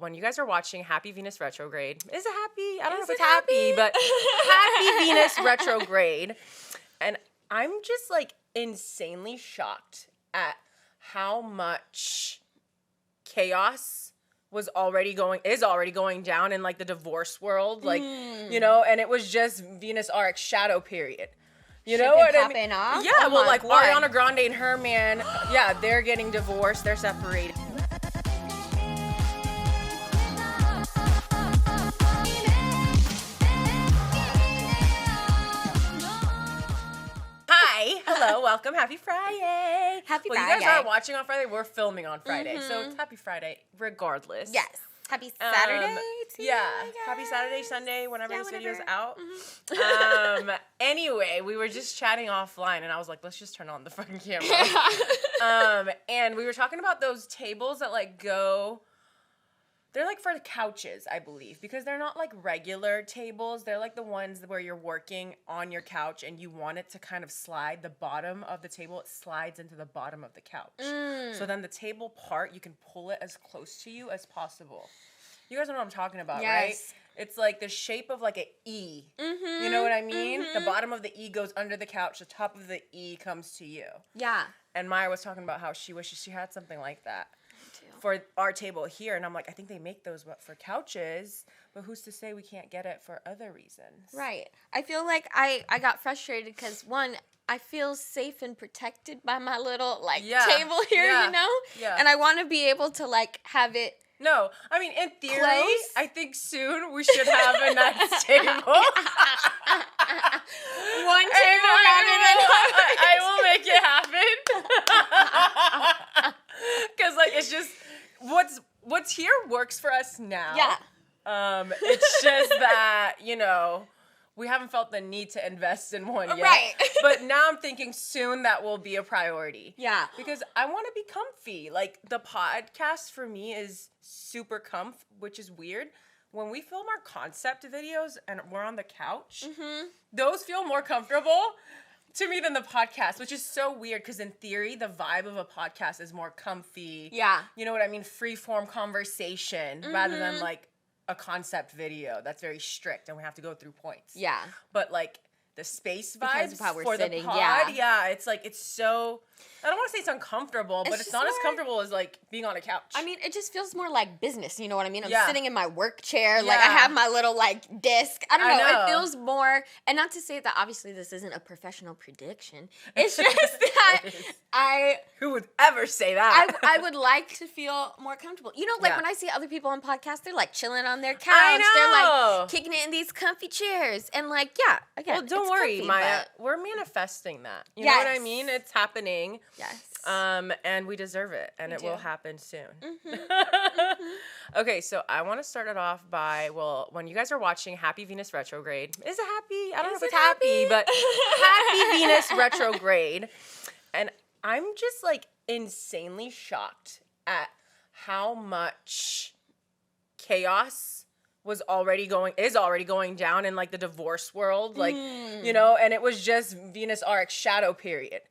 when you guys are watching Happy Venus Retrograde, is it happy? I don't know if it's happy, but Happy Venus Retrograde. And I'm just like insanely shocked at how much chaos is already going down in like the divorce world. Like, you know, and it was just Venus RX shadow period. You know what I mean? Off? Yeah, well, like Ariana Grande and her man, yeah, they're getting divorced. They're separated. Hi, hello, welcome. Happy Friday. Happy Friday. Friday. You guys are watching on Friday. We're filming on Friday, so it's Happy Friday regardless. Yes. Happy Saturday. Happy Saturday, Sunday, whenever this video's out. Anyway, we were just chatting offline, and I was like, let's just turn on the fucking camera. And we were talking about those tables that like go. They're like for the couches, I believe, because they're not like regular tables. They're like the ones where you're working on your couch and you want it to kind of slide. The bottom of the table, it slides into the bottom of the couch. So then the table part, you can pull it as close to you as possible. You guys know what I'm talking about, right? It's like the shape of like an E. You know what I mean? The bottom of the E goes under the couch. The top of the E comes to you. Yeah. And Maya was talking about how she wishes she had something like that for our table here, and I'm like, I think they make those for couches, but who's to say we can't get it for other reasons? Right. I feel like I got frustrated because, one, I feel safe and protected by my little table here, you know? Yeah. And I want to be able to have it. No, I mean, in theory, close. I think soon we should have a nice table. One table rather than others. I will make it happen. Because it's just what's here works for us now. Yeah. It's just that, you know, we haven't felt the need to invest in one yet. Right. But now I'm thinking soon that will be a priority. Yeah. Because I want to be comfy. Like, the podcast for me is super comfy, which is weird. When we film our concept videos and we're on the couch, those feel more comfortable to me than the podcast, which is so weird because in theory, the vibe of a podcast is more comfy. Yeah. You know what I mean? Free form conversation rather than like a concept video that's very strict and we have to go through points. Yeah. But like the space Because vibes of how we're for sitting, the pod, it's like, it's so, I don't want to say it's uncomfortable, but it's not as comfortable as like being on a couch. I mean, it just feels more like business, you know what I mean? I'm Yeah. sitting in my work chair, Yeah. I have my little desk. I don't know. I know. It feels more, and not to say that obviously this isn't a professional prediction. It's just that Who would ever say that? I would like to feel more comfortable. You know, when I see other people on podcasts, they're chilling on their couch. I know. They're kicking it in these comfy chairs. And again, Well, don't it's worry, comfy, Maya. but- We're manifesting that. You know what I mean? It's happening. Yes. And we deserve it, and it will happen soon. Okay, so I want to start it off by, when you guys are watching Happy Venus Retrograde, is it happy? I don't know if it's happy, but Happy Venus Retrograde. And I'm just insanely shocked at how much chaos is already going down in like the divorce world, you know, and it was just Venus RX shadow period.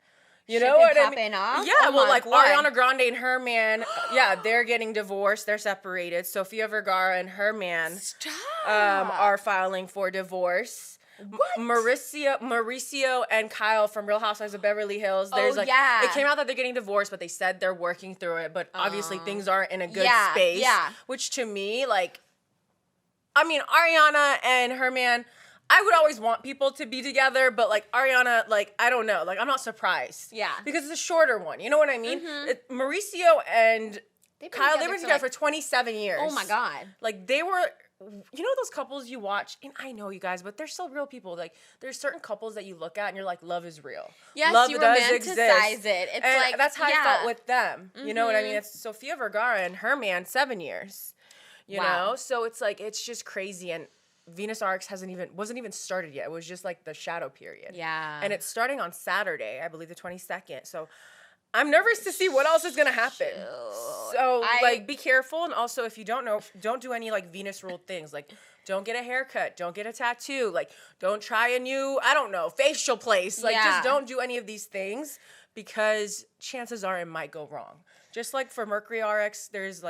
You know what I mean? Off? Yeah, Oh Ariana Grande and her man, they're getting divorced. They're separated. Sofia Vergara and her man are filing for divorce. What? Mauricio and Kyle from Real Housewives of Beverly Hills. There's it came out that they're getting divorced, but they said they're working through it. But obviously things aren't in a good space. Yeah. Which to me, I mean, Ariana and her man, I would always want people to be together, but Ariana, I don't know. I'm not surprised. Yeah. Because it's a shorter one. You know what I mean? Mauricio and Kyle, they've been together for 27 years. Oh my God. They were, you know those couples you watch, and I know you guys, but they're still real people. There's certain couples that you look at and you're like, love is real. Yes, love you does romanticize exist. it. It's and that's how I felt with them. You know what I mean? Mhm. It's Sofia Vergara and her man, 7 years. You know? So it's it's just crazy. And Venus RX wasn't even started yet. It was just the shadow period. Yeah. And it's starting on Saturday, I believe the 22nd. So I'm nervous to see what else is going to happen. So be careful. And also, if you don't know, don't do any Venus ruled things. Don't get a haircut. Don't get a tattoo. Don't try a new, I don't know, facial place. Just don't do any of these things because chances are it might go wrong. Just for Mercury RX, there's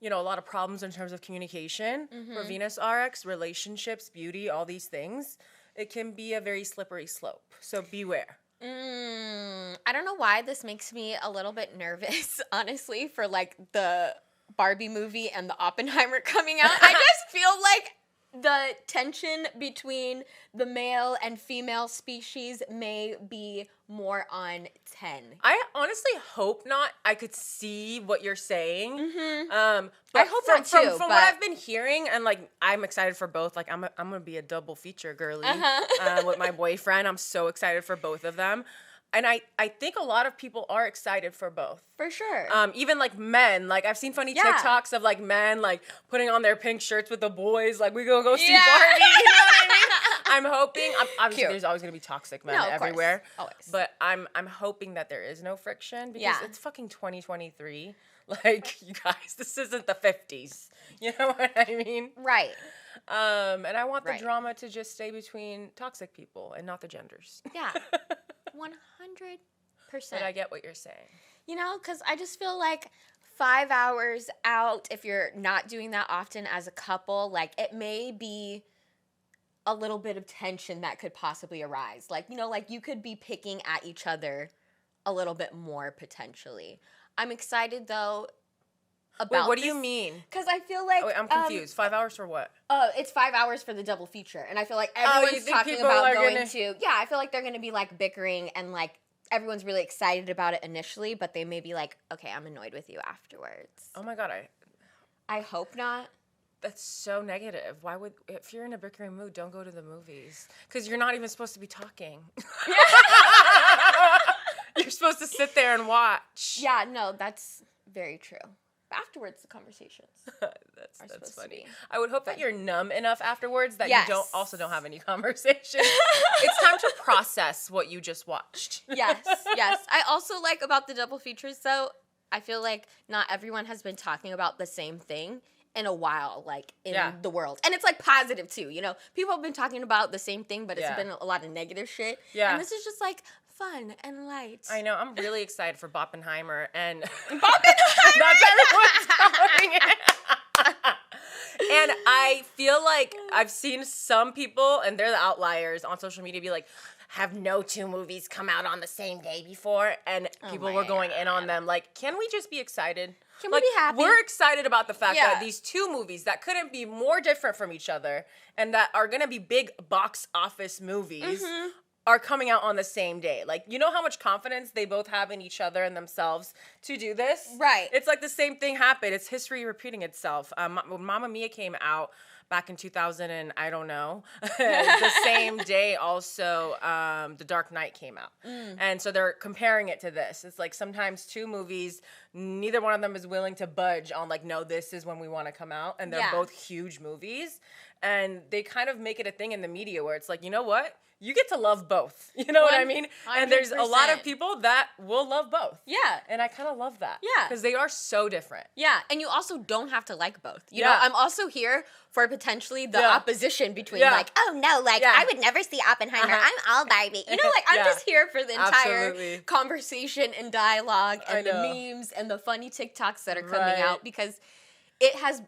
a lot of problems in terms of communication for Venus RX, relationships, beauty, all these things. It can be a very slippery slope. So beware. I don't know why this makes me a little bit nervous, honestly, for like the Barbie movie and the Oppenheimer coming out. I just feel like the tension between the male and female species may be more on 10. I honestly hope not. I could see what you're saying. But I hope not too. From what I've been hearing, and like I'm excited for both. Like I'm gonna be a double feature girly with my boyfriend. I'm so excited for both of them. And I think a lot of people are excited for both. For sure. Even like men. Like I've seen funny TikToks of like men like putting on their pink shirts with the boys. Like we gonna go see Barbie. You know what I mean? I'm hoping. Obviously, there's always gonna be toxic men everywhere. Course. Always. But I'm hoping that there is no friction because it's fucking 2023. Like you guys, this isn't the 50s. You know what I mean? Right. And I want the drama to just stay between toxic people and not the genders. Yeah. 100%. But I get what you're saying. You know, because I just feel like 5 hours out, if you're not doing that often as a couple, like it may be a little bit of tension that could possibly arise. Like, you know, like you could be picking at each other a little bit more potentially. I'm excited though about what do you mean? Because I feel like... I'm confused. 5 hours for what? It's 5 hours for the double feature. And I feel like everyone's talking about going to... Yeah, I feel like they're going to be like bickering and like everyone's really excited about it initially, but they may be like, okay, I'm annoyed with you afterwards. Oh my God, I hope not. That's so negative. Why would... If you're in a bickering mood, don't go to the movies. Because you're not even supposed to be talking. You're supposed to sit there and watch. Yeah, no, that's very true. Afterwards, the conversations. That's funny. I would hope that you're numb enough afterwards that you don't have any conversation. It's time to process what you just watched. Yes. I also like about the double features, though, I feel like not everyone has been talking about the same thing in a while, like in the world. And it's like positive too, you know? People have been talking about the same thing, but it's been a lot of negative shit. Yeah. And this is just like fun and light. I know. I'm really excited for Boppenheimer and Boppenheimer. That's everyone's calling it. And I feel like I've seen some people, and they're the outliers on social media, be like, have no two movies come out on the same day before, and people were going in on them. Like, can we just be excited? Can we be happy? We're excited about the fact that these two movies that couldn't be more different from each other and that are going to be big box office movies are coming out on the same day. Like, you know how much confidence they both have in each other and themselves to do this? Right. It's like the same thing happened. It's history repeating itself. When Mamma Mia came out back in 2000 and I don't know, the same day also The Dark Knight came out. And so they're comparing it to this. It's like sometimes two movies, neither one of them is willing to budge on like, no, this is when we want to come out. And they're both huge movies. And they kind of make it a thing in the media where it's like, you know what? You get to love both. You know what I mean? 100%. And there's a lot of people that will love both. Yeah. And I kind of love that. Yeah. Because they are so different. Yeah. And you also don't have to like both. You know, I'm also here for potentially the opposition between like, oh no, like I would never see Oppenheimer. I'm all Barbie. You know, like I'm just here for the entire conversation and dialogue and the memes and the funny TikToks that are coming out because it has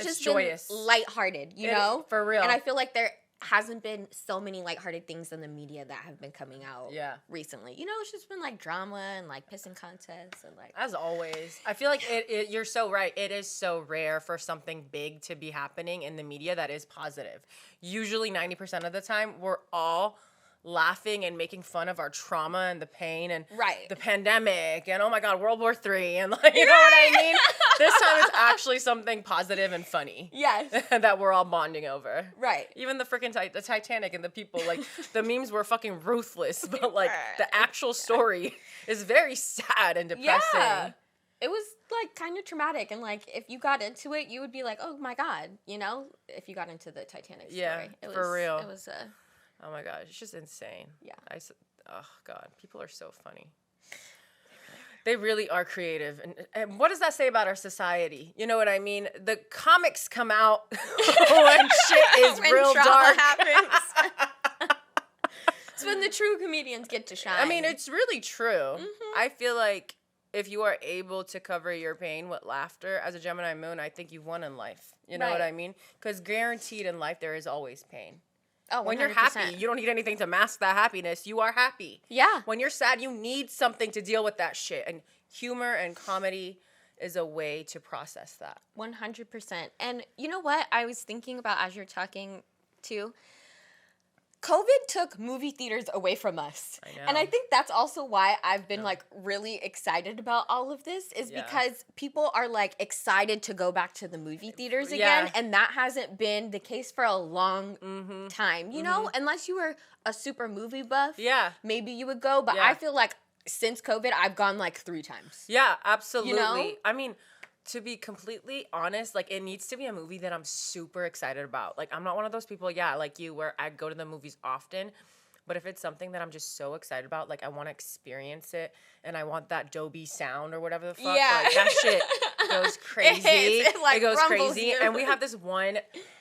just joyous. Been lighthearted, you know? For real. And I feel like there hasn't been so many lighthearted things in the media that have been coming out recently. You know, it's just been like drama and like pissing contests and like... As always. I feel like you're so right. It is so rare for something big to be happening in the media that is positive. Usually 90% of the time, we're all laughing and making fun of our trauma and the pain and the pandemic and oh my God, World War III and like, you know what I mean? This time it's actually something positive and funny. Yes. That we're all bonding over. Right. Even the freaking the Titanic and the people, like the memes were fucking ruthless, but like the actual story is very sad and depressing. Yeah. It was like kind of traumatic and like if you got into it, you would be like, oh my God, you know, if you got into the Titanic story. Yeah, for real. It was oh my gosh, it's just insane. Yeah. Oh God, people are so funny. They really are creative. And what does that say about our society? You know what I mean? The comics come out when shit is when real dark. Happens. It's when the true comedians get to shine. I mean, it's really true. I feel like if you are able to cover your pain with laughter as a Gemini moon, I think you've won in life. You know what I mean? Because guaranteed in life, there is always pain. Oh, 100%. When you're happy, you don't need anything to mask that happiness. You are happy. Yeah. When you're sad, you need something to deal with that shit. And humor and comedy is a way to process that. 100%. And you know what I was thinking about as you're talking too? COVID took movie theaters away from us. I know. And I think that's also why I've been like really excited about all of this is because people are like excited to go back to the movie theaters again. And that hasn't been the case for a long time. You know, unless you were a super movie buff, maybe you would go. But I feel like since COVID, I've gone like 3 times. Yeah, absolutely. You know? I mean, to be completely honest, like, it needs to be a movie that I'm super excited about. Like, I'm not one of those people, like you, where I go to the movies often. But if it's something that I'm just so excited about, like, I want to experience it, and I want that Dolby sound or whatever the fuck, like, that shit goes crazy. It goes crazy. You. And we have this one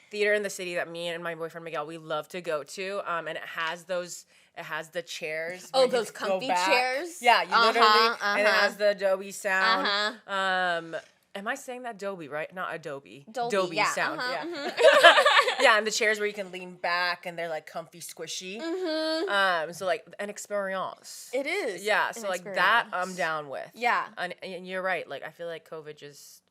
theater in the city that me and my boyfriend Miguel, we love to go to, and it has those... It has the chairs. Oh, those comfy chairs? Yeah, you literally, and it has the Dolby sound. Am I saying that Dolby, right? Not Adobe. Dolby sound, yeah, and the chairs where you can lean back and they're like comfy, squishy. So like an experience. It is. Yeah, so like that I'm down with. Yeah. And you're right. Like, I feel like COVID just,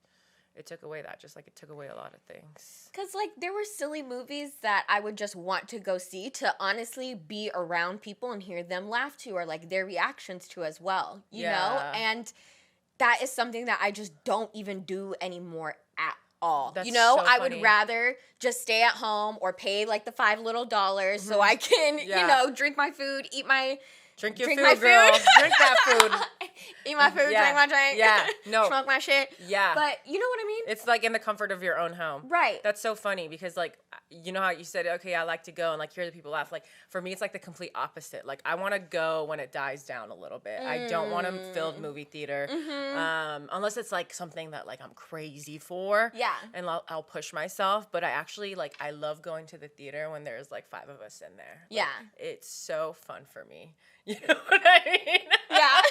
it took away that, just like it took away a lot of things. Because, like, there were silly movies that I would just want to go see to honestly be around people and hear them laugh to or, like, their reactions to as well, you know? And that is something that I just don't even do anymore at all. That's you know, so I funny. would rather just stay at home or pay, like, the $5 little so I can, you know, drink my food, eat my... Drink your my food, girl. food. Drink that food. Eat my food, drink my drink. Yeah, no. Smoke my shit. Yeah. But you know what I mean? It's like in the comfort of your own home. Right. That's so funny because, like, you know how you said, okay, I like to go and, like, hear the people laugh. Like, for me, it's like the complete opposite. Like, I want to go when it dies down a little bit. I don't want a filled movie theater. Unless it's, like, something that, like, I'm crazy for. Yeah. And I'll push myself. But I actually, like, I love going to the theater when there's, like, 5 of us in there. Like, it's so fun for me. You know what I mean? Yeah.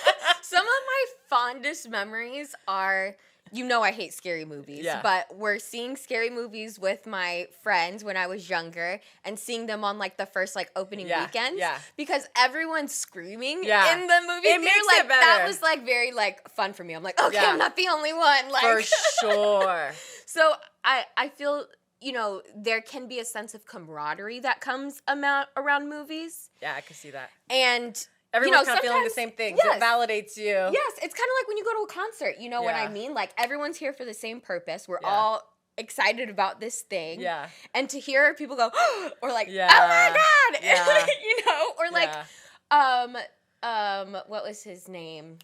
Some of my fondest memories are, you know, I hate scary movies, but we're seeing scary movies with my friends when I was younger and seeing them on like the first like opening weekends because everyone's screaming in the movie theater. Makes it better. That was like very like fun for me. I'm like, okay, I'm not the only one. Like, for sure. So I feel, you know, there can be a sense of camaraderie that comes around movies. Yeah, I can see that. And everyone's kind of feeling the same thing. So it validates you. Yes, it's kind of like when you go to a concert. You know what I mean? Like, everyone's here for the same purpose. We're all excited about this thing. Yeah. And to hear people go, or like, oh my God! Yeah. You know? Or like, what was his name?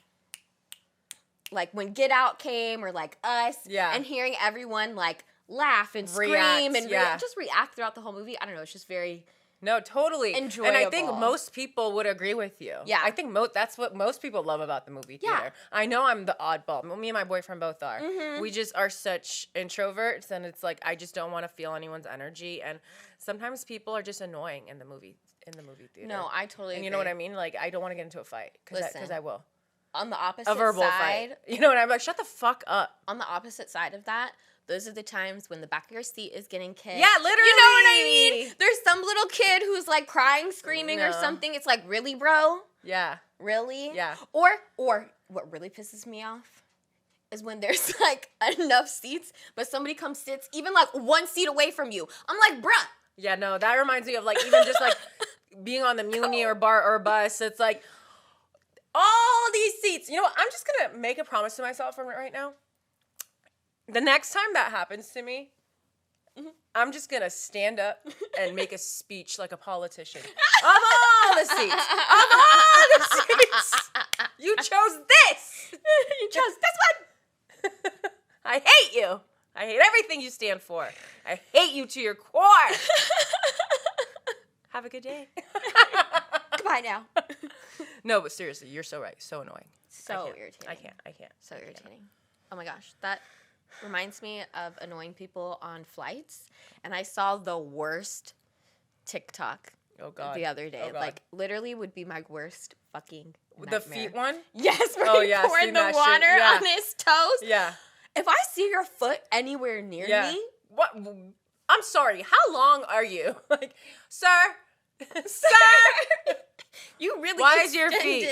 Like, when Get Out came, or like Us. Yeah. And hearing everyone, like, laugh and scream and just react throughout the whole movie. I don't know. It's just very... No, totally. Enjoyable. And I think most people would agree with you. Yeah. I think that's what most people love about the movie theater. Yeah. I know I'm the oddball. Me and my boyfriend both are. We just are such introverts, and it's like I just don't want to feel anyone's energy. And sometimes people are just annoying in the movie theater. No, I totally agree. And you know what I mean? Like, I don't want to get into a fight because I will. On the opposite side. A verbal fight. You know what I'm like? Shut the fuck up. On the opposite side of that, those are the times when the back of your seat is getting kicked. Yeah, literally. You know what I mean? There's some little kid who's like crying, screaming or something. It's like, really, bro? Yeah. Really? Yeah. Or what really pisses me off is when there's like enough seats, but somebody comes sits even like 1 seat away from you. I'm like, bruh. Yeah, no, that reminds me of like even just like being on the Muni or bar or bus. It's like all these seats. You know what? I'm just going to make a promise to myself from right now. The next time that happens to me, I'm just going to stand up and make a speech like a politician. Of all the seats. Of all the seats. You chose this. You chose this one. I hate you. I hate everything you stand for. I hate you to your core. Have a good day. Goodbye now. No, but seriously, you're so right. So annoying. So irritating. I can't. So irritating. Oh my gosh. That reminds me of annoying people on flights. And I saw the worst TikTok the other day. Like, literally would be my worst fucking The feet one? Yes, where he poured the water on his toes. Yeah. If I see your foot anywhere near me. What? I'm sorry. How long are you? Like, sir? Sir? You really Why is your feet?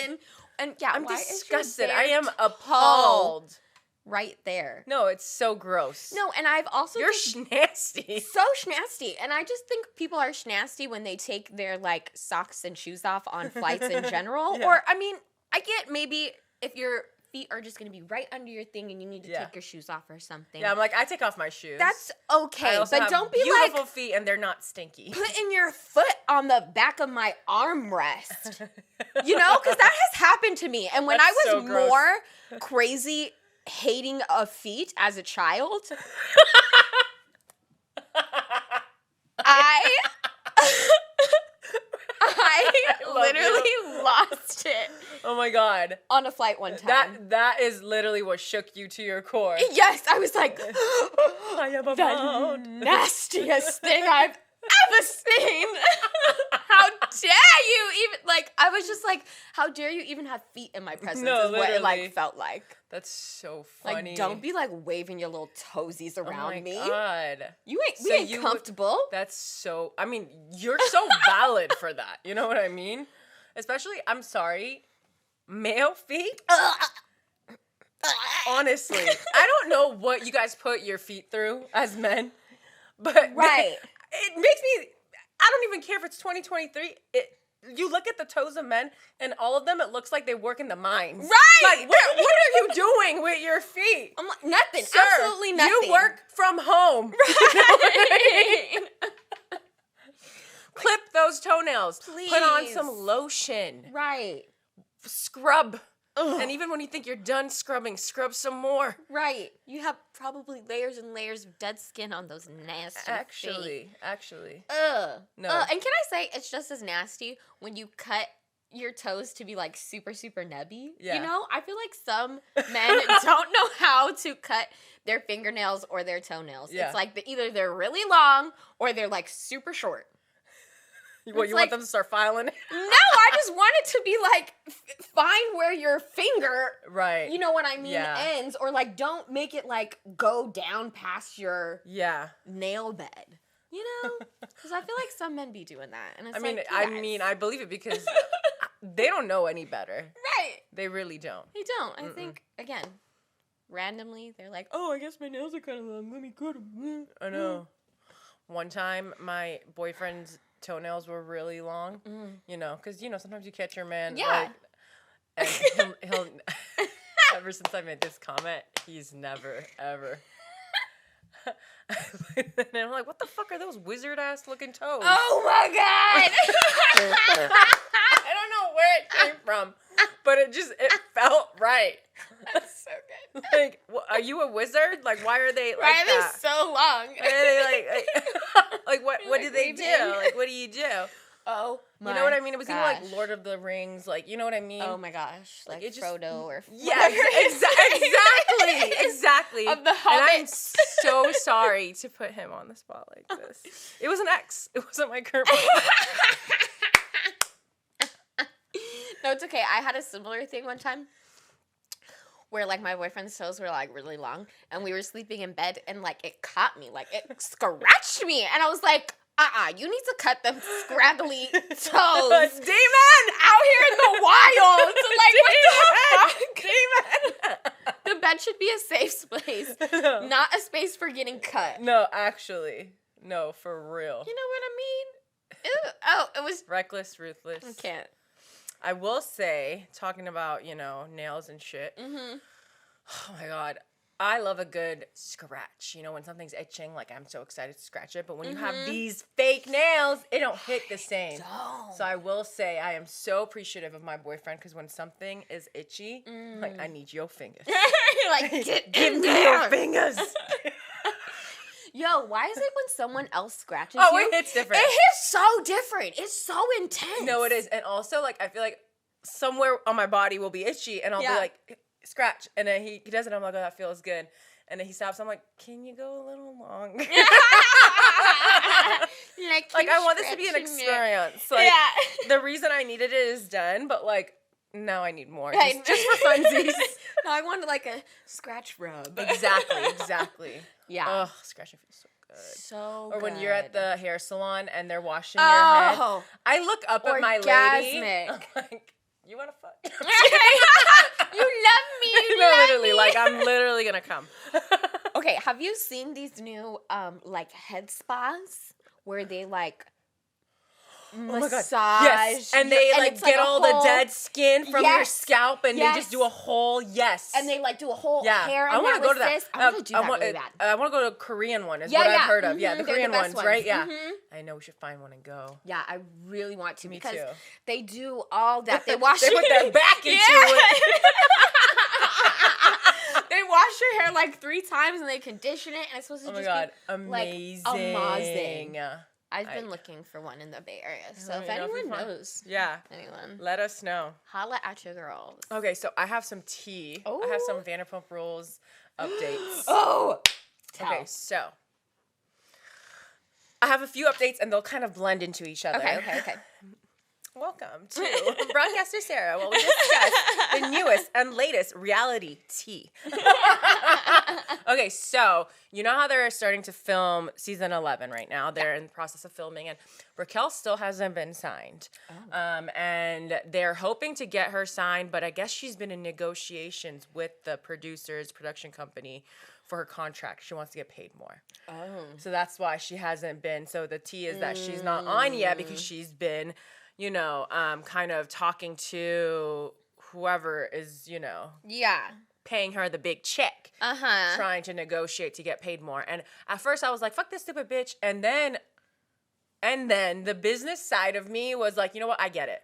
And yeah, I'm why disgusted. Is your I am appalled. Right there. No, it's so gross. No, and I've also You're schnasty. So schnasty. And I just think people are schnasty when they take their like socks and shoes off on flights in general. Yeah. Or I mean, I get maybe if your feet are just gonna be right under your thing and you need to take your shoes off or something. Yeah, I'm like, I take off my shoes. That's okay. But don't be beautiful feet and they're not stinky. Putting your foot on the back of my armrest. You know, because that has happened to me. And when I was more crazy hating of feet as a child, I literally lost it. Oh my God. On a flight one time. That is literally what shook you to your core. Yes, I was like, I am the about nastiest thing I've ever seen. How dare you even, like, I was just like, how dare you even have feet in my presence is what it, like, felt like. That's so funny. Like, don't be, like, waving your little toesies around me. Oh my God. We ain't comfortable. That's so, I mean, you're so valid for that. You know what I mean? Especially, I'm sorry, male feet? Honestly, I don't know what you guys put your feet through as men, but right. It makes me, I don't even care if it's 2023. You look at the toes of men, and all of them, it looks like they work in the mines. Right! Like, what are you doing with your feet? I'm like, nothing. Sir, absolutely nothing. You work from home. Right. Clip those toenails. Please. Put on some lotion. Right. Scrub. Ugh. And even when you think you're done scrubbing, scrub some more. Right. You have probably layers and layers of dead skin on those nasty feet. Actually. Ugh. No. And can I say, it's just as nasty when you cut your toes to be, like, super, super nubby. Yeah. You know? I feel like some men don't know how to cut their fingernails or their toenails. Yeah. It's like either they're really long or they're, like, super short. What, you want them to start filing? No, I just want it to be like, find where your finger, right? You know what I mean, ends, or like don't make it like go down past your nail bed. You know, because I feel like some men be doing that, and it's I believe it because they don't know any better. Right? They really don't. They don't. I think again, randomly they're like, oh, I guess my nails are kind of long. Let me cut them. I know. One time, my boyfriend's toenails were really long, you know, because, you know, sometimes you catch your man, like, and he'll ever since I made this comment, he's never, ever. And I'm like, what the fuck are those wizard-ass looking toes? Oh, my God! I don't know where it came from, but it felt right. That's so good. Like, are you a wizard? Like, why are they like why are that? they so long? Why are they like what do they do? Like, what do you do? Oh, you know what I mean? It was even like Lord of the Rings, like, you know what I mean? Oh my gosh, like Frodo or exactly. Of the Hobbits. And I'm so sorry to put him on the spot like this. It was an ex. It wasn't my current boyfriend. No, it's okay. I had a similar thing one time where, like, my boyfriend's toes were, like, really long, and we were sleeping in bed, and, like, it caught me. Like, it scratched me, and I was like, you need to cut them scraggly toes. Demon! Out here in the wild! Like, what the fuck? Demon! The bed should be a safe place, not a space for getting cut. No, actually. No, for real. You know what I mean? Ew. Oh, it was... Reckless, ruthless. I can't. I will say, talking about, you know, nails and shit. Mm-hmm. Oh, my God. I love a good scratch. You know, when something's itching, like, I'm so excited to scratch it. But when you have these fake nails, it don't hit the same. So I will say I am so appreciative of my boyfriend because when something is itchy, like, I need your fingers. You're like, give me your fingers. Yo, why is it when someone else scratches you? it hits different. It hits so different. It's so intense. No, it is. And also, like, I feel like somewhere on my body will be itchy, and I'll be like, scratch. And then he does it. I'm like, oh, that feels good. And then he stops. I'm like, can you go a little longer? like, I want this to be an experience. Like, the reason I needed it is done, but, like, now I need more. Hey, Just for funsies. No, I wanted like a scratch rub. Exactly. Yeah. Ugh, scratching feels so good. So Or when good. you're at the hair salon and they're washing your head. Oh. I look up at my lady. Orgasmic. I'm like, you want to fuck? You love me. You No, love literally, me. like I'm literally gonna come. Okay, have you seen these new like head spas where they like massage? Yes, and they like it's get a all whole- the dead skin from your Yes. scalp, and they Yes. just do a whole and they like do a whole Yeah, hair I want to go to that. I want to do that really bad. I want to go to a Korean one. Is Yeah, what yeah. I've heard of. Yeah, the They're Korean the best ones, right? Yeah. Mhm. I know we should find one and go. Yeah, I really want to Me because too. they do all that. They wash They put their back into Yeah. it. They wash your hair like 3 times and they condition it, and it's supposed to Oh my just god, be amazing! like amazing. I've been looking for one in the Bay Area, so if Let me know if you anyone find- knows, Yeah, anyone, let us know. holla at your girls. Okay, so I have some tea. I have some Vanderpump Rules updates. Oh, tell. Okay, so I have a few updates, and they'll kind of blend into each other. Okay. Welcome to Broadcaster Sarah, where we discuss the newest and latest reality tea. Okay, so you know how they're starting to film season 11 right now? They're in the process of filming, and Raquel still hasn't been signed. And they're hoping to get her signed, but I guess she's been in negotiations with the production company for her contract. She wants to get paid more. Oh. So that's why she hasn't been. So the tea is that she's not on yet because she's been, you know, kind of talking to whoever is, you know, Yeah. paying her the big check, trying to negotiate to get paid more. And at first I was like, fuck this stupid bitch. And then the business side of me was like, you know what? I get it.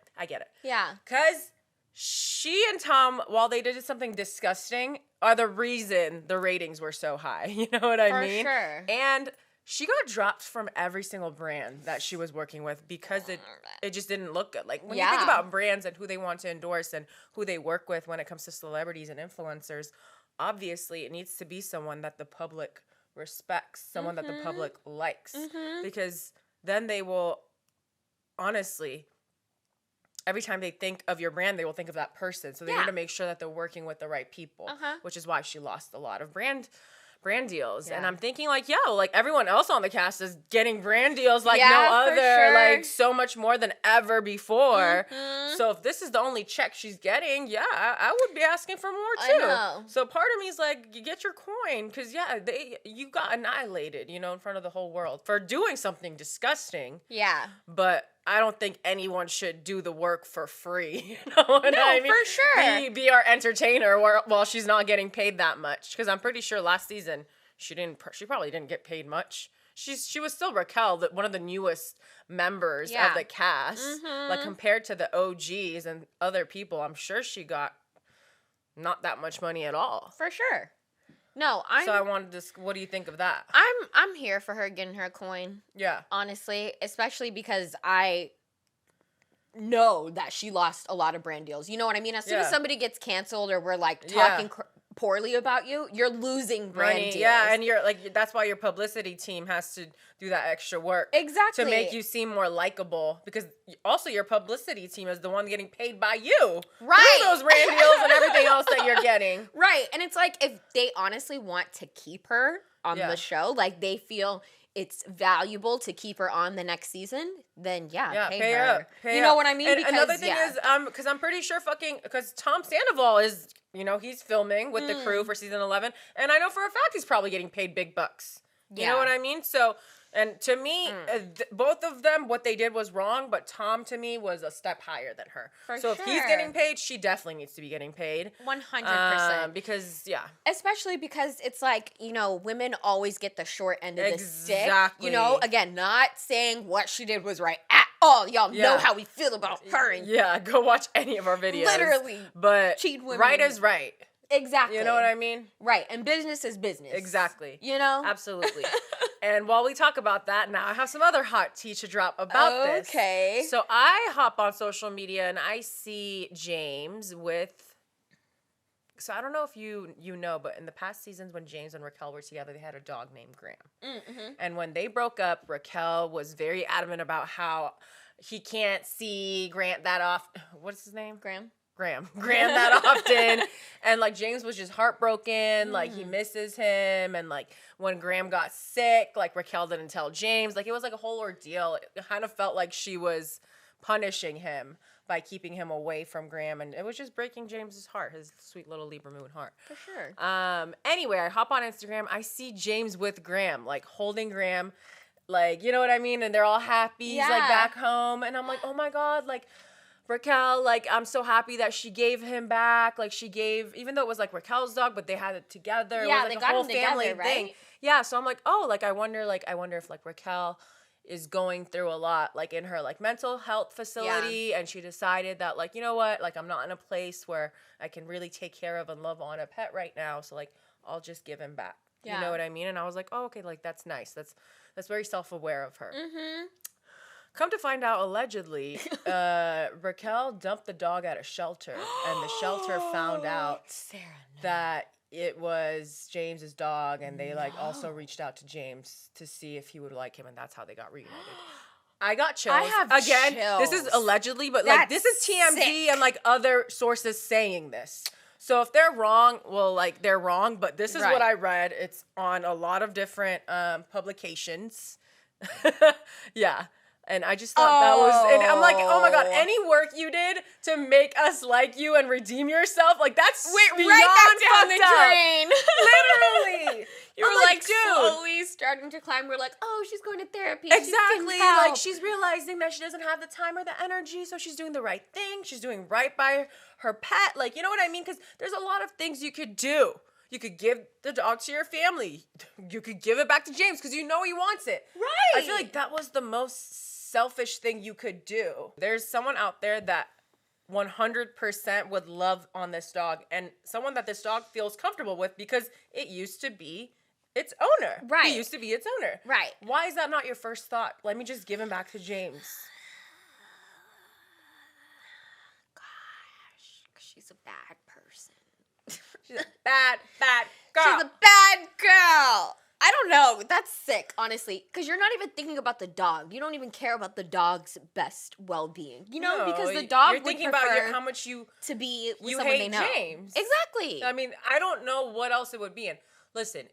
Yeah. Because she and Tom, while they did something disgusting, are the reason the ratings were so high. You know what I mean? For sure. And she got dropped from every single brand that she was working with because it just didn't look good. Like when you think about brands and who they want to endorse and who they work with when it comes to celebrities and influencers, obviously it needs to be someone that the public respects, someone that the public likes. Because then they will, honestly, every time they think of your brand, they will think of that person. So they need to make sure that they're working with the right people, which is why she lost a lot of brand deals. And I'm thinking like, yo, like everyone else on the cast is getting brand deals like no other, like so much more than ever before. So if this is the only check she's getting, yeah, I would be asking for more too. I know. So part of me is like, you get your coin, because you got annihilated, you know, in front of the whole world for doing something disgusting. Yeah. But I don't think anyone should do the work for free. You know what I mean? For sure. Be our entertainer while she's not getting paid that much. Because I'm pretty sure last season she probably didn't get paid much. She was still Raquel, one of the newest members of the cast. Like compared to the OGs and other people, I'm sure she got not that much money at all. For sure. No, So I wanted to. What do you think of that? I'm here for her getting her coin. Yeah. Honestly, especially because I know that she lost a lot of brand deals. You know what I mean? As soon as somebody gets canceled or we're like talking poorly about you, you're losing brand deals. Yeah, and you're like, that's why your publicity team has to do that extra work. Exactly. To make you seem more likable, because also your publicity team is the one getting paid by you. Right. Through those brand deals and everything else that you're getting. Right. And it's like, if they honestly want to keep her on the show, like they feel it's valuable to keep her on the next season, then pay her. You know what I mean? And because, another thing is, because I'm pretty sure because Tom Sandoval is, you know, he's filming with the crew for season 11, and I know for a fact he's probably getting paid big bucks. You know what I mean? So, and to me, both of them, what they did was wrong, but Tom, to me, was a step higher than her. So if he's getting paid, she definitely needs to be getting paid. 100%. Because, Especially because it's like, you know, women always get the short end of the stick. Exactly. You know, again, not saying what she did was right at all. Y'all know how we feel about her. And go watch any of our videos. literally. But cheat women. right is right. Exactly. You know what I mean? Right. And business is business. Exactly. You know? Absolutely. And while we talk about that, now I have some other hot tea to drop about this. Okay. So I hop on social media and I see James with... So I don't know if you know, but in the past seasons when James and Raquel were together, they had a dog named Graham. And when they broke up, Raquel was very adamant about how he can't see Grant that often. What's his name? Graham. Graham that often. And like James was just heartbroken. Like he misses him. And like when Graham got sick, like Raquel didn't tell James. Like it was like a whole ordeal. It kind of felt like she was punishing him by keeping him away from Graham. And it was just breaking James's heart, his sweet little Libra moon heart. For sure. Anyway, I hop on Instagram. I see James with Graham, like holding Graham. Like, you know what I mean? And they're all happy. He's like back home. And I'm like, oh my God, like Raquel, like I'm so happy that she gave him back. Like she gave, even though it was like Raquel's dog, but they had it together. Yeah, it was like they a got whole them family together, thing. right? Yeah, so I'm like, oh, like I wonder if like Raquel is going through a lot, like in her like mental health facility, and she decided that like, you know what, like I'm not in a place where I can really take care of and love on a pet right now, so like I'll just give him back. Yeah. You know what I mean? And I was like, oh, okay, like that's nice. That's very self-aware of her. Mm-hmm. Come to find out, allegedly, Raquel dumped the dog at a shelter, and the shelter found out that it was James's dog, and they like also reached out to James to see if he would like him, and that's how they got reunited. I got chills. I have Again, chills. This is allegedly, but That's like this is TMZ sick. and like other sources saying this. So if they're wrong, well, like they're wrong, but this is what I read. It's on a lot of different publications. Yeah. And I just thought that was, and I'm like, oh my God, any work you did to make us like you and redeem yourself, like that's beyond right back down the fucked up. drain. Literally. You were like dude. slowly starting to climb. We're like, oh, she's going to therapy. Exactly. She's help. Like she's realizing that she doesn't have the time or the energy, so she's doing the right thing. She's doing right by her pet. Like, you know what I mean? Because there's a lot of things you could do. You could give the dog to your family. You could give it back to James because you know he wants it. Right. I feel like that was the most selfish thing you could do. There's someone out there that 100% would love on this dog, and someone that this dog feels comfortable with because it used to be its owner. Right. It used to be its owner. Right. Why is that not your first thought? Let me just give him back to James. Gosh, she's a bad person. She's a bad girl. She's a bad girl. I don't know. That's sick, honestly. Because you're not even thinking about the dog. You don't even care about the dog's best well-being. You know, because the dog you're would thinking prefer about how much you be with you someone hate they know. James. Exactly. I mean, I don't know what else it would be. And listen,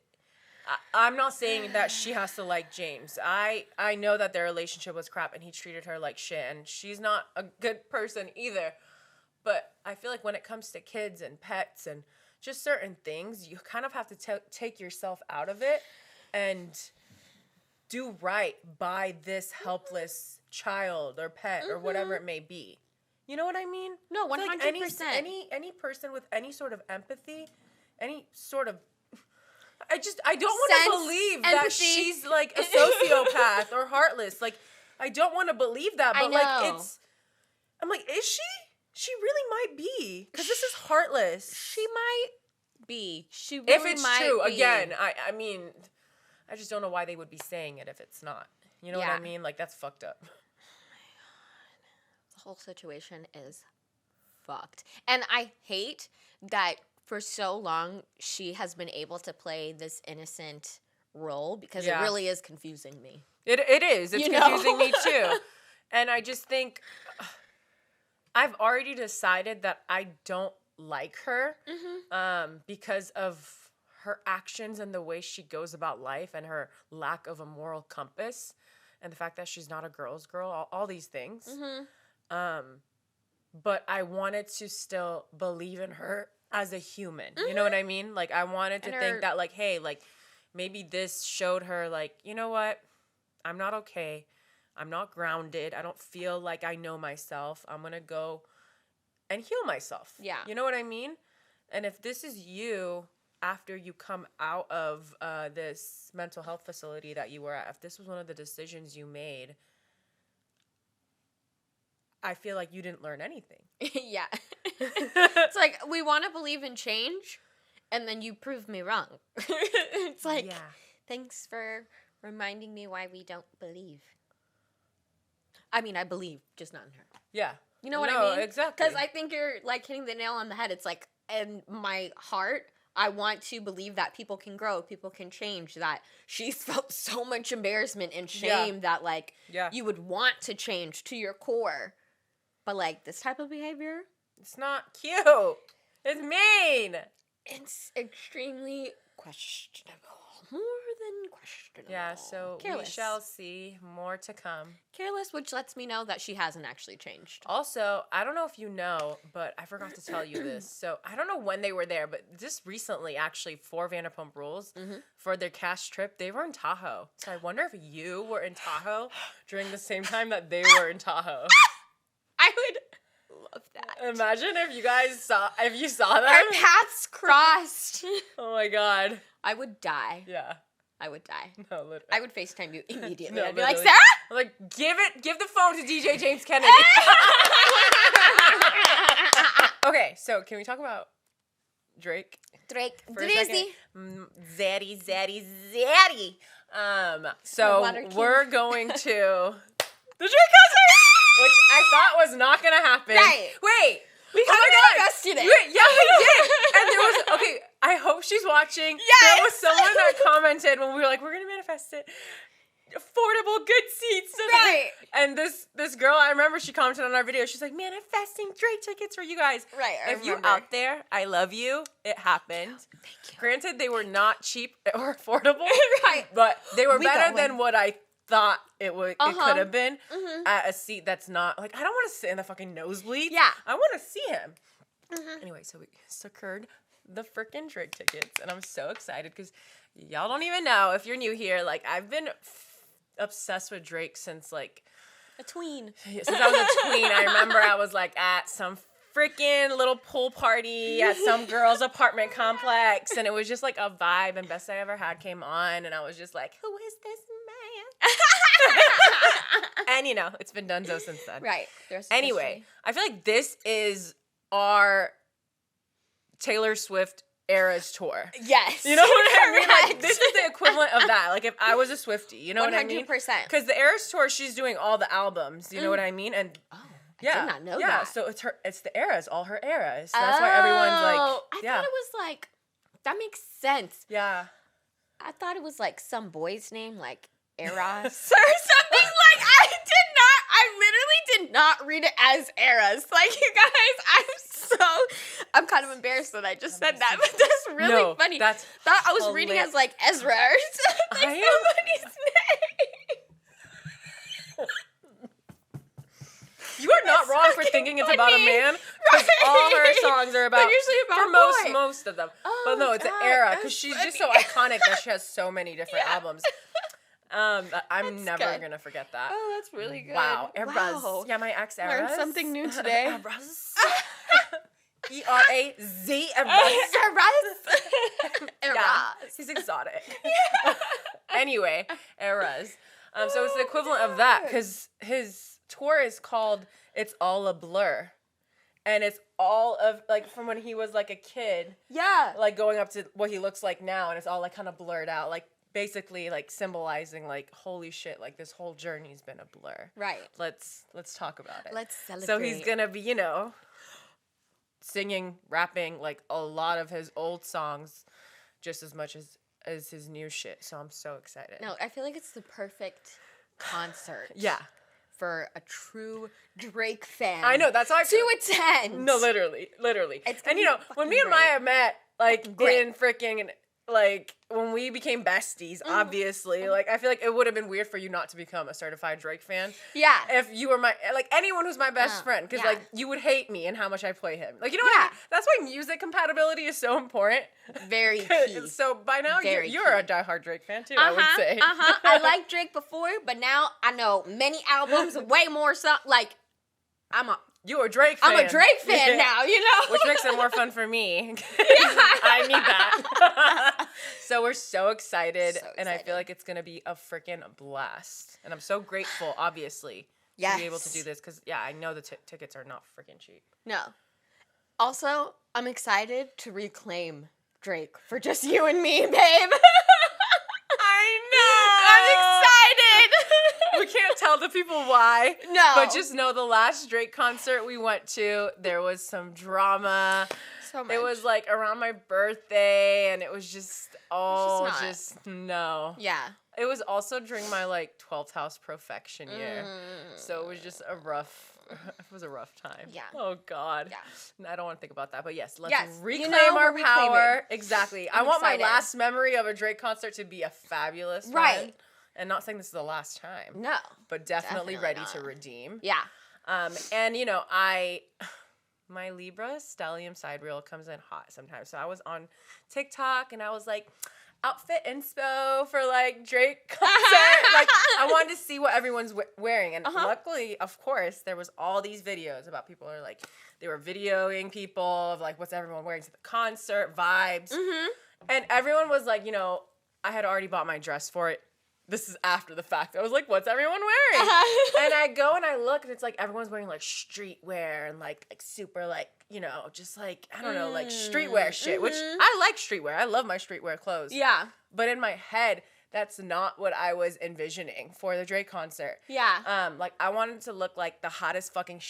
I'm not saying that she has to like James. I know that their relationship was crap and he treated her like shit, and she's not a good person either. But I feel like when it comes to kids and pets and just certain things, you kind of have to take yourself out of it and do right by this helpless child or pet or whatever it may be. You know what I mean? No, 100%. Like any person with any sort of empathy, any sort of I don't want to believe empathy. that she's like a sociopath or heartless. Like I don't want to believe that, but like I'm like, is she? She really might be, because this is heartless. She might be. She really if it's might true, be. again, I mean, I just don't know why they would be saying it if it's not. You know what I mean? Like, that's fucked up. Oh my God. The whole situation is fucked. And I hate that for so long she has been able to play this innocent role, because it really is confusing me. It is. It's confusing me too. And I just think I've already decided that I don't like her because of her actions and the way she goes about life and her lack of a moral compass and the fact that she's not a girl's girl, all these things. But I wanted to still believe in her as a human. You know what I mean? Like, I wanted to think that, like, hey, like, maybe this showed her, like, you know what? I'm not okay. I'm not grounded. I don't feel like I know myself. I'm going to go and heal myself. Yeah. You know what I mean? And if this is you after you come out of this mental health facility that you were at, if this was one of the decisions you made, I feel like you didn't learn anything. Yeah. It's like, we want to believe in change, and then you prove me wrong. It's like, thanks for reminding me why we don't believe. I mean, I believe, just not in her. Yeah. You know what I mean? Exactly. Because I think you're, like, hitting the nail on the head. It's like, in my heart, I want to believe that people can grow, people can change, that she's felt so much embarrassment and shame that, like, you would want to change to your core. But, like, this type of behavior, It's not cute. It's mean. It's extremely questionable. More than questionable. Yeah, so Careless. we shall see. More to come. Careless, which lets me know that she hasn't actually changed. Also, I don't know if you know, but I forgot to tell you this. So I don't know when they were there, but just recently, actually, for Vanderpump Rules, for their cast trip, they were in Tahoe. So I wonder if you were in Tahoe during the same time that they were in Tahoe. I would love that. Imagine if you saw them. Our paths crossed. Oh my god. I would die. Yeah. I would die. No, literally. I would FaceTime you immediately. No, I'd be like, literally. Sarah? I'm like, give the phone to DJ James Kennedy. Okay, so can we talk about Drake? Drake. For a second? Zaddy. So we're going to the Drake concert, which I thought was not gonna happen. Right. Wait. We kind of manifested it. Wait, yeah, we did. And there was, okay, I hope she's watching. Yes. There was someone that commented when we were like, we're gonna manifest it. Affordable, good seats. Right. And this girl, I remember she commented on our video. She's like, manifesting Drake tickets for you guys. Right. If you out there, I love you. It happened. Thank you. Granted, they were not cheap or affordable. Right. But they were We better got than one. what I thought it could have been Mhm. at a seat that's not, like, I don't want to sit in the fucking nosebleed. Yeah. I want to see him. Mhm. Anyway, so we secured the freaking Drake tickets, and I'm so excited because y'all don't even know, if you're new here, like, I've been obsessed with Drake since, like, A tween. since I was a tween. I remember I was, like, at some freaking little pool party at some girl's apartment complex, and it was just, like, a vibe, and Best I Ever Had came on, and I was just like, who is this man? And, you know, it's been donezo since then. Right. Anyway, I feel like this is our Taylor Swift Eras tour. Yes. You know what I mean? Like, Correct. this is the equivalent of that. Like, if I was a Swiftie, you know what I mean? 100%. Because the Eras tour, she's doing all the albums. You know what I mean? And Oh, I yeah, did not know yeah. that. So it's the eras, all her eras. So that's why everyone's like, I yeah, thought it was like, that makes sense. yeah. I thought it was like some boy's name, like Eros or something. Like, I literally did not read it as Eras. Like, you guys, I'm kind of embarrassed that I just said that, but that's really No, funny. that's Thought I was reading as like Ezra or something. I am- Somebody's name. You are not wrong for thinking it's about a man, because all her songs are about, They're usually about for a boy. most of them. Oh, But no, it's an God, era, that's because she's funny. just so iconic that she has so many different Yeah. albums. I'm That's never good. gonna forget that. Oh, that's really good. Wow, Eras. Wow. Yeah, my ex Eras. Learned something new today. Eras. ERAZ. Eras. Eras. Yeah, he's exotic. Anyway, Eras. So it's the equivalent of that, because his tour is called It's All a Blur. And it's all of, like, from when he was, like, a kid, Yeah. like, going up to what he looks like now, and it's all, like, kind of blurred out, like, basically, like, symbolizing, like, holy shit, like, this whole journey's been a blur. Right. Let's talk about it. Let's celebrate. So he's gonna be, you know, singing, rapping, like, a lot of his old songs just as much as his new shit. So I'm so excited. No, I feel like it's the perfect concert. Yeah. For a true Drake fan. I know, that's how I feel. To attend. No, literally. It's gonna And, you be know, when me fucking and great. Maya met, like, Great. in freaking, like, when we became besties, obviously, like, I feel like it would have been weird for you not to become a certified Drake fan. Yeah. If you were like, anyone who's my best friend, because, yeah. like, you would hate me and how much I play him. Like, you know what I mean? That's why music compatibility is so important. Very key. So, by now, Very you're a diehard Drake fan, too, I would say. I liked Drake before, but now I know many albums, way more like, You're a Drake fan. I'm a Drake fan now, you know? Which makes it more fun for me. I need that. So we're so excited, and I feel like it's going to be a freaking blast. And I'm so grateful, obviously, to be able to do this, because, yeah, I know the tickets are not freaking cheap. No. Also, I'm excited to reclaim Drake for just you and me, babe. I know! I'm excited! We can't tell the people why. No. But just know the last Drake concert we went to, there was some drama. So much. It was like around my birthday, and it was just, not. just no. Yeah. It was also during my like 12th house profection year. So it was just a rough time. Yeah. Oh God. Yeah. I don't want to think about that. But yes, let's Yes, reclaim you know, our we're power. reclaiming. Exactly. I I'm want excited. my last memory of a Drake concert to be a fabulous one. And not saying this is the last time. No. But definitely ready not. to redeem. Yeah. And you know, my Libra stellium sidereal comes in hot sometimes. So I was on TikTok and I was like, outfit inspo for like Drake concert. Like I wanted to see what everyone's wearing. And luckily, of course, there was all these videos about people are like, they were videoing people of like, what's everyone wearing to the concert, vibes. And everyone was like, you know, I had already bought my dress for it. This is after the fact. I was like, what's everyone wearing? And I go and I look and it's like everyone's wearing like streetwear and like super like, you know, just like, I don't know, like streetwear shit, which I like streetwear. I love my streetwear clothes. Yeah. But in my head, that's not what I was envisioning for the Drake concert. Yeah. Like I wanted to look like the hottest fucking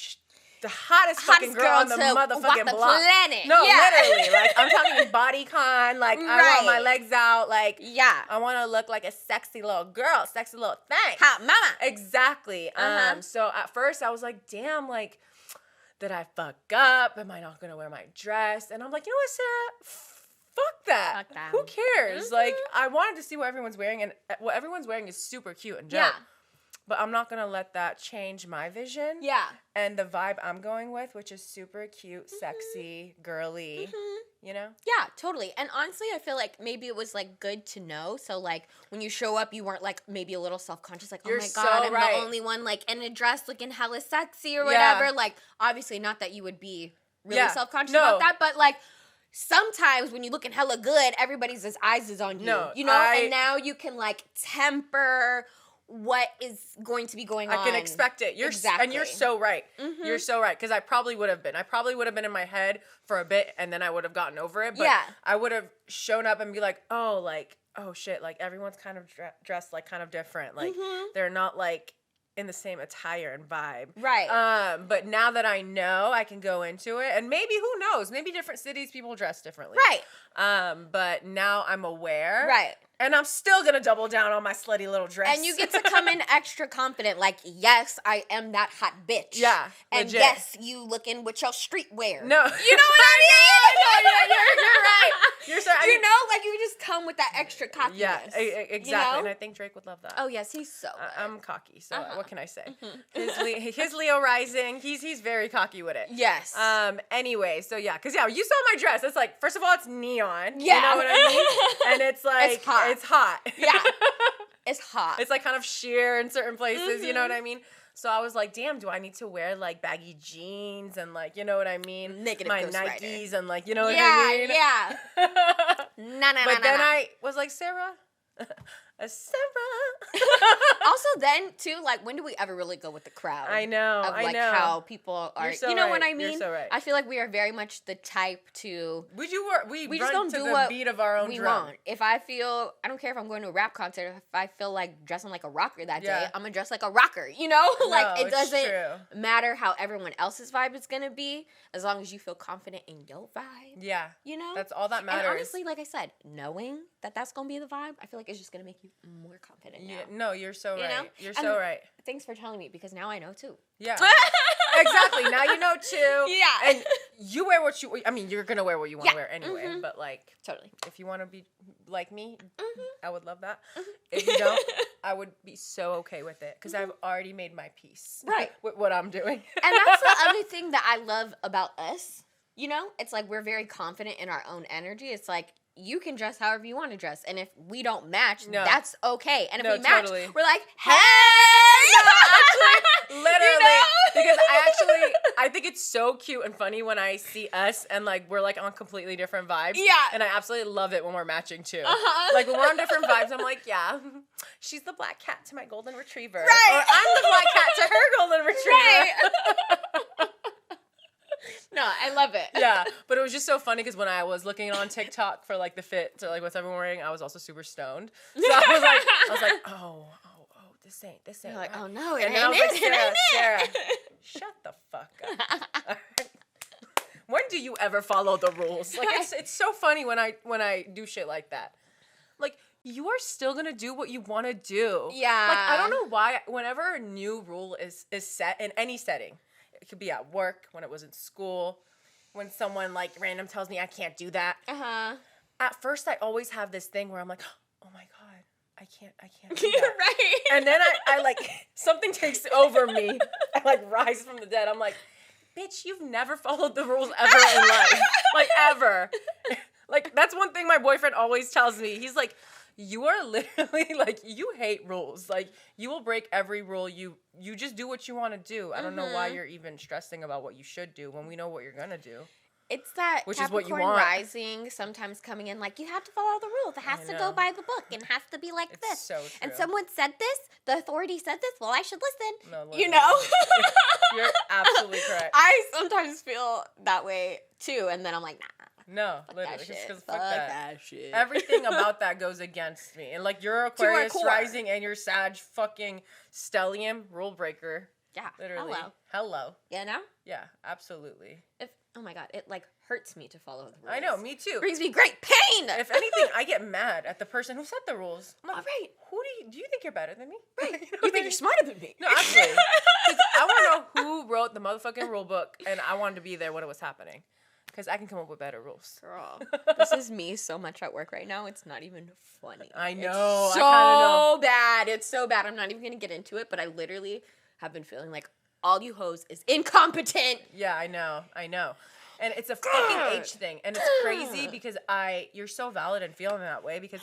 fucking girl on the motherfucking block. Planet. No, literally. Like I'm talking bodycon. Like I want my legs out. Like I want to look like a sexy little girl, sexy little thing. Hot mama. Exactly. So at first I was like, damn, like did I fuck up? Am I not gonna wear my dress? And I'm like, you know what, Sarah? Fuck that. Fuck that. Who cares? Like I wanted to see what everyone's wearing, and what everyone's wearing is super cute and dope. Yeah. But I'm not gonna let that change my vision. Yeah. And the vibe I'm going with, which is super cute, sexy, girly, you know? Yeah, totally. And honestly, I feel like maybe it was like good to know. So like when you show up, you weren't like maybe a little self-conscious, like, You're oh my God, so I'm right. the only one like in a dress looking hella sexy or whatever. Like obviously not that you would be really self-conscious about that, but like sometimes when you looking hella good, everybody's eyes is on you. You know? And now you can like temper what is going to be going on. I can expect it. And you're so right. You're so right. Because I probably would have been. I probably would have been in my head for a bit and then I would have gotten over it. But I would have shown up and be like, oh shit, like everyone's kind of dressed like kind of different. Like they're not like in the same attire and vibe. Right. But now that I know, I can go into it. And maybe, who knows? Maybe different cities, people dress differently. Right. But now I'm aware. Right. And I'm still going to double down on my slutty little dress. And you get to come in extra confident, like, yes, I am that hot bitch. Yeah, and legit. yes, you looking with your streetwear. No. You know what I mean? You're right. You're so, you know, like you just come with that extra cockiness. Yeah, exactly. You know? And I think Drake would love that. Oh, yes, he's so I'm cocky, so what can I say? His Leo rising, he's very cocky with it. Yes. Anyway, so yeah, because you saw my dress. It's like, first of all, it's neon. Yeah. You know what I mean? And it's like, it's hot. Yeah. It's hot. It's like kind of sheer in certain places, you know what I mean? So I was like, damn, do I need to wear like baggy jeans and like, you know what I mean? Negative my Ghost Nikes Rider. and like, you know what I mean? Yeah. But then I was like, Sarah. Also, then too, like, when do we ever really go with the crowd? I know. Of like how people are. So you know right. what I mean? You're so right. I feel like we are very much the type to. We just run don't to do the what beat of our own we drum. want. If I don't care if I'm going to a rap concert. If I feel like dressing like a rocker that day, I'm gonna dress like a rocker. You know, like it doesn't matter how everyone else's vibe is gonna be, as long as you feel confident in your vibe. Yeah, you know, that's all that matters. And honestly, like I said, knowing that that's gonna be the vibe, I feel like it's just gonna make you more confident. Yeah, no, you're so right. You know? You're so right. Thanks for telling me, because now I know too. Yeah. Exactly. Now you know too. Yeah. And you wear what you. I mean, you're gonna wear what you want to wear anyway. But like, totally. If you want to be like me, I would love that. If you don't, I would be so okay with it, because I've already made my peace. Right. With what I'm doing. And that's the other thing that I love about us. You know, it's like we're very confident in our own energy. It's like, you can dress however you want to dress, and if we don't match, that's okay. And if we match, we're like, hey! No, actually, literally, because I think it's so cute and funny when I see us and like we're like on completely different vibes. Yeah, and I absolutely love it when we're matching too. Like when we're on different vibes, I'm like, yeah, she's the black cat to my golden retriever, right? Or I'm the black cat to her golden retriever. Right. No, I love it. Yeah, but it was just so funny because when I was looking on TikTok for like the fit to like what's everyone wearing, I was also super stoned. So I was like, oh, this ain't. You're like, oh no, and then I was like, Sarah, shut the fuck up. When do you ever follow the rules? Like it's so funny when I do shit like that. Like, you are still gonna do what you want to do. Yeah. Like, I don't know why, whenever a new rule is set in any setting, it could be at work, when it was in school, when someone, like, random tells me I can't do that. At first, I always have this thing where I'm like, oh my God, I can't do that. Right. And then I like, something takes over me. I, like, rise from the dead. I'm like, bitch, you've never followed the rules ever in life. Like, ever. Like, that's one thing my boyfriend always tells me. He's like, you are literally, like, you hate rules. Like, you will break every rule. You just do what you want to do. I don't know why you're even stressing about what you should do when we know what you're going to do. It's that Which Capricorn is what you want. rising sometimes coming in like, you have to follow the rules. It has to go by the book and has to be like It's this. so true. And someone said this, the authority said this, well, I should listen. No, you know? You're absolutely correct. I sometimes feel that way too. And then I'm like, nah. No, Fuck literally. that Just shit. 'cause Fuck that shit. Everything about that goes against me. And, like, you're Aquarius core. rising and you're Sag fucking stellium rule breaker. Yeah. Literally. Hello. You know? Yeah, absolutely. Oh my God, it like hurts me to follow the rules. I know, me too. It brings me great pain. If anything, I get mad at the person who set the rules. I'm like, all right. who do you think you're better than me? Right. You know You what I think mean? you're smarter than me. No, actually. 'Cause I want to know who wrote the motherfucking rule book, and I wanted to be there when it was happening. Because I can come up with better rules. Girl, this is me so much at work right now. It's not even funny. I know. It's so I kinda know. bad. It's so bad. I'm not even going to get into it, but I literally have been feeling like all you hoes is incompetent. Yeah, I know. And it's a fucking age thing. And it's crazy because you're so valid and feeling that way because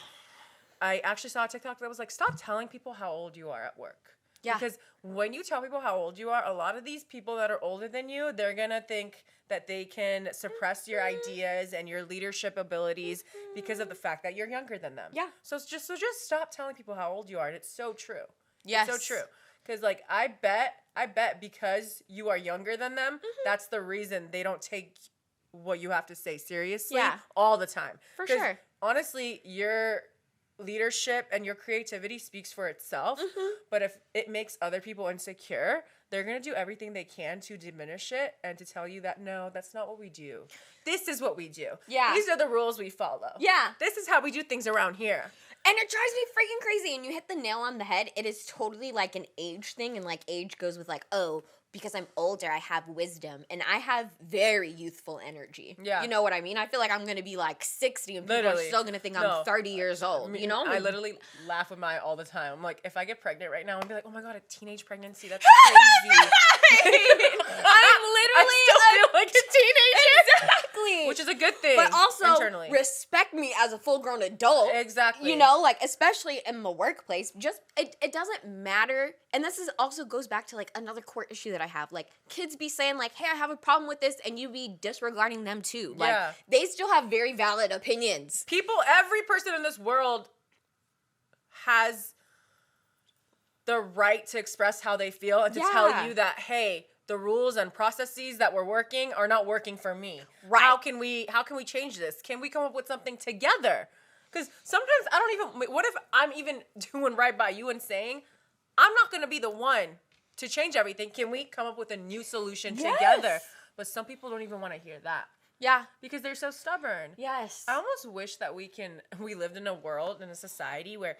I actually saw a TikTok that was like, stop telling people how old you are at work. Yeah. Because when you tell people how old you are, a lot of these people that are older than you, they're going to think that they can suppress your ideas and your leadership abilities because of the fact that you're younger than them. Yeah. So just stop telling people how old you are. And it's so true. Yes. It's so true. Because, like, I bet because you are younger than them, that's the reason they don't take what you have to say seriously all the time. For sure. Honestly, your leadership and your creativity speaks for itself. But if it makes other people insecure, they're going to do everything they can to diminish it and to tell you that, no, that's not what we do. This is what we do. Yeah. These are the rules we follow. Yeah. This is how we do things around here. And it drives me freaking crazy. And you hit the nail on the head. It is totally like an age thing. And like age goes with like, oh, because I'm older, I have wisdom. And I have very youthful energy. Yeah. You know what I mean? I feel like I'm going to be like 60 and people are still going to think I'm 30 years old. You know? I literally laugh with Maya all the time. I'm like, if I get pregnant right now, I'm be like, oh my God, a teenage pregnancy. That's crazy. I'm literally I still feel like a teenager. Exactly. Which is a good thing. But also internally. respect me as a full-grown adult. Exactly. You know, like especially in the workplace, just it doesn't matter. And this is also goes back to like another core issue that I have. Like kids be saying like, "Hey, I have a problem with this," and you be disregarding them too. Like they still have very valid opinions. Every person in this world has the right to express how they feel and to tell you that, hey, the rules and processes that were working are not working for me. Right. How can we change this? Can we come up with something together? Because sometimes I don't even, what if I'm even doing right by you and saying, I'm not going to be the one to change everything. Can we come up with a new solution together? But some people don't even want to hear that. Yeah. Because they're so stubborn. Yes. I almost wish that we lived in a world, in a society where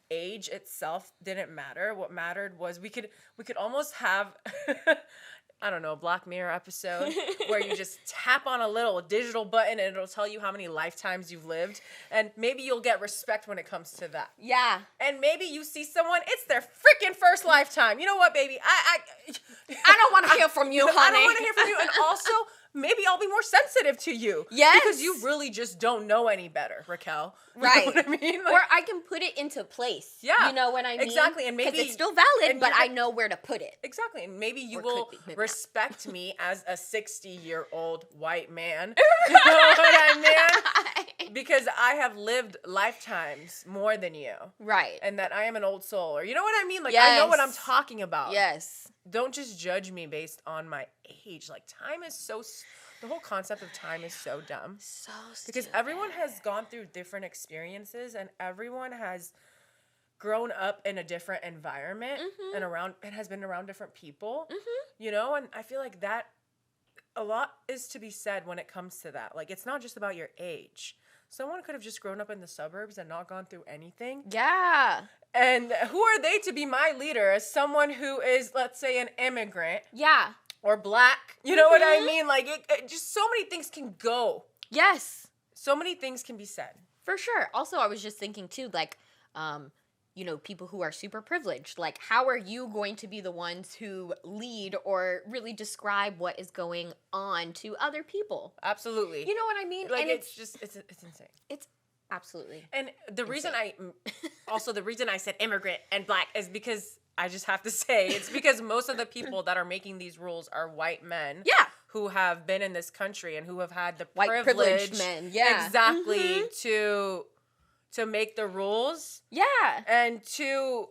age itself didn't matter. What mattered was we could almost have I don't know, a Black Mirror episode where you just tap on a little digital button and it'll tell you how many lifetimes you've lived. And maybe you'll get respect when it comes to that. Yeah. And maybe you see someone, it's their freaking first lifetime. You know what, baby? I don't want to hear from you, honey. I don't want to hear from you. And also, maybe I'll be more sensitive to you. Yes. Because you really just don't know any better, Raquel. Right. You know what I mean? Like, or I can put it into place. Yeah. You know what I mean? Exactly. And maybe because it's still valid, and but I know where to put it. Exactly. And maybe you Or will could be, maybe respect me as a 60-year-old white man. You know what I mean? Because I have lived lifetimes more than you. Right. And that I am an old soul. Or you know what I mean? Like, Yes. I know what I'm talking about. Yes. Don't just judge me based on my age. Like, time is so... The whole concept of time is so dumb. So stupid. Because everyone has gone through different experiences and everyone has grown up in a different environment and has been around different people, you know? And I feel like that a lot is to be said when it comes to that. Like, it's not just about your age. someone could have just grown up in the suburbs and not gone through anything. Yeah. And who are they to be my leader as someone who is, let's say, an immigrant? Yeah. Or black. You know what I mean? Like, it just so many things can go. Yes. So many things can be said. For sure. Also, I was just thinking, too, like, you know, people who are super privileged. Like, how are you going to be the ones who lead or really describe what is going on to other people? Absolutely. You know what I mean? Like, and it's just, it's insane. It's absolutely. And the reason the reason I said immigrant and black is because I just have to say, it's because most of the people that are making these rules are white men. Yeah. Who have been in this country and who have had the white privileged men. Yeah. Exactly. To make the rules. Yeah. And to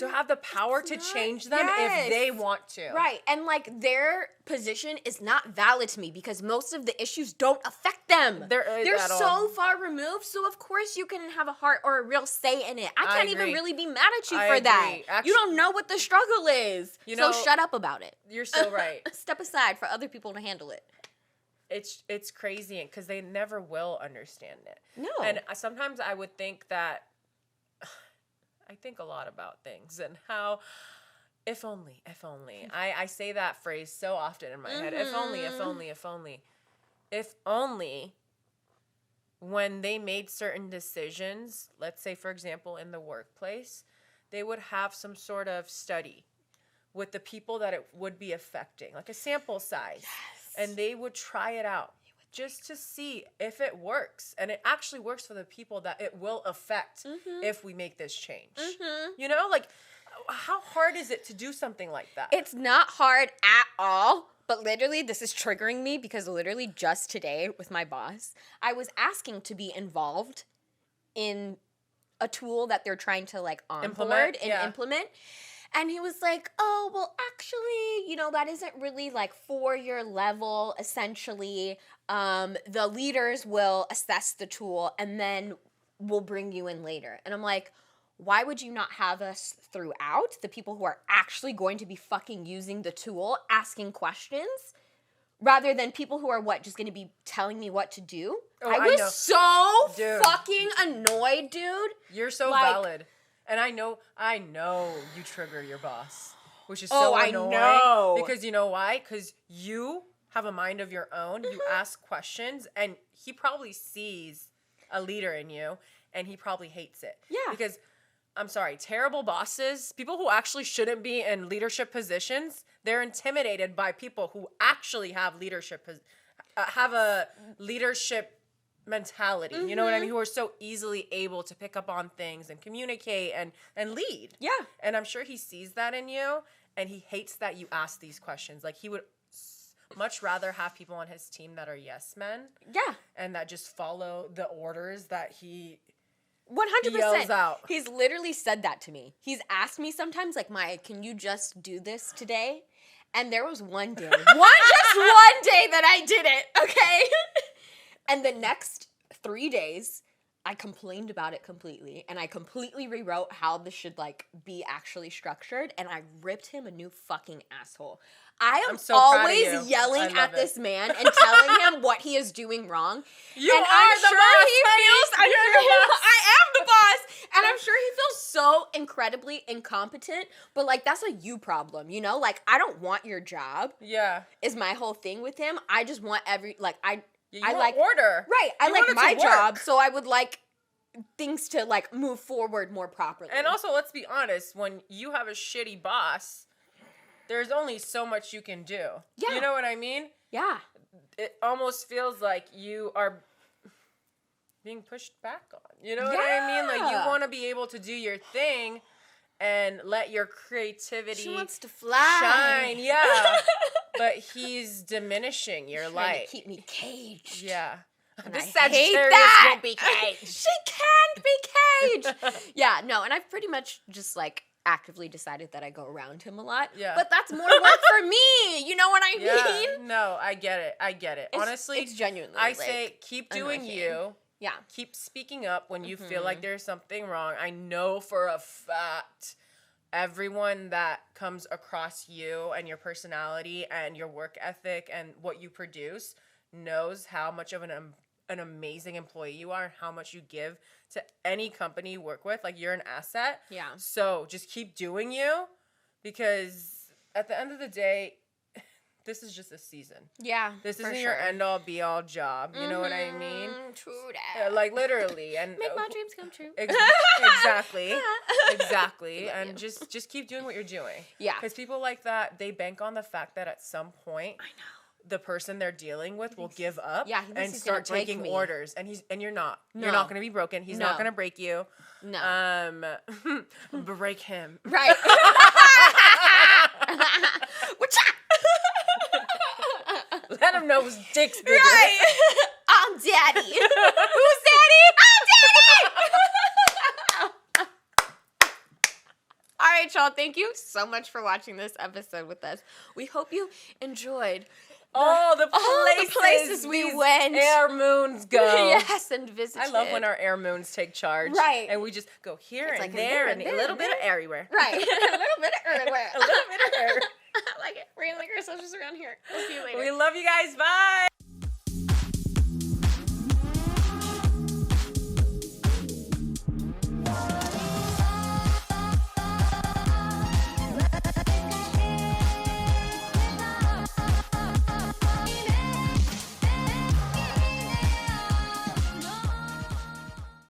have the power to change them if they want to. Right. And like their position is not valid to me because most of the issues don't affect them. They're so far removed. So of course you can have a heart or a real say in it. I can't even really be mad at you for that. Actually, you don't know what the struggle is. So shut up about it. You're so right. Step aside for other people to handle it. It's crazy because they never will understand it. No. And sometimes I would think that I think a lot about things and how if only. I say that phrase so often in my head. If only. If only when they made certain decisions, let's say for example in the workplace, they would have some sort of study with the people that it would be affecting, like a sample size. Yes. And they would try it out just to see if it works. And it actually works for the people that it will affect if we make this change. You know, like, how hard is it to do something like that? It's not hard at all. But literally, this is triggering me because literally just today with my boss, I was asking to be involved in a tool that they're trying to like onboard and implement. And he was like, oh, well, actually, you know, that isn't really like for your level, essentially. The leaders will assess the tool and then we'll bring you in later. And I'm like, why would you not have us throughout, the people who are actually going to be fucking using the tool, asking questions, rather than people who are just going to be telling me what to do? Oh, I was so fucking annoyed, dude. You're so valid. And I know you trigger your boss, which is so annoying. I know. Because you know why? Because you have a mind of your own. You ask questions, and he probably sees a leader in you, and he probably hates it. Yeah. Because, I'm sorry, terrible bosses, people who actually shouldn't be in leadership positions, they're intimidated by people who actually have have a leadership mentality, you know what I mean, who are so easily able to pick up on things and communicate and lead. Yeah. And I'm sure he sees that in you, and he hates that you ask these questions. Like, he would much rather have people on his team that are yes men. Yeah. And that just follow the orders that he 100% yells out. He's literally said that to me. He's asked me sometimes, like, Maya, can you just do this today? And there was one day, just one day that I did it, okay? And the next 3 days, I complained about it completely, and I completely rewrote how this should, like, be actually structured, and I ripped him a new fucking asshole. I am so always yelling at this man and telling him what he is doing wrong. I'm sure I am the boss, and I'm sure he feels so incredibly incompetent, but, like, that's a you problem, you know? Like, I don't want your job. Yeah. Is my whole thing with him. I just want I like order. Right. I like my job, so I would like things to like move forward more properly. And also, let's be honest, when you have a shitty boss, there's only so much you can do. Yeah. You know what I mean? Yeah. It almost feels like you are being pushed back on. You know what I mean? Like, you want to be able to do your thing and let your creativity wants to fly. Shine. Yeah. But he's diminishing your light. To keep me caged. Yeah. And this Sagittarius won't be caged. She can't be caged. Yeah, no, and I've pretty much just like actively decided that I go around him a lot. Yeah. But that's more work for me. You know what I mean? No, I get it. Honestly, it's genuinely. I say keep doing you. Yeah. Keep speaking up when you feel like there's something wrong. I know for a fact everyone that comes across you and your personality and your work ethic and what you produce knows how much of an an amazing employee you are and how much you give to any company you work with. Like, you're an asset. Yeah. So just keep doing you, because at the end of the day, this is just a season. Yeah. This isn't your end-all, be-all job. You know what I mean? True that. Like, literally. And make my dreams come true. Exactly. Exactly. And just keep doing what you're doing. Yeah. Because people like that, they bank on the fact that at some point, I know. the person they're dealing with will give up and he's start gonna break taking me. orders. And you're not. No. You're not going to be broken. He's not going to break you. No. Break him. Right. Let him know whose dick's bigger. Right. I'm daddy. Who's daddy? I'm daddy. All right, y'all. Thank you so much for watching this episode with us. We hope you enjoyed all the places we went. Air moons go. Yes, and visited. I love when our air moons take charge. Right. And we just go here It's and like there and a little bit of everywhere. Right. A little bit of everywhere. A little bit of everywhere. I like it. We're going to link our socials around here. We'll see you later. We love you guys. Bye.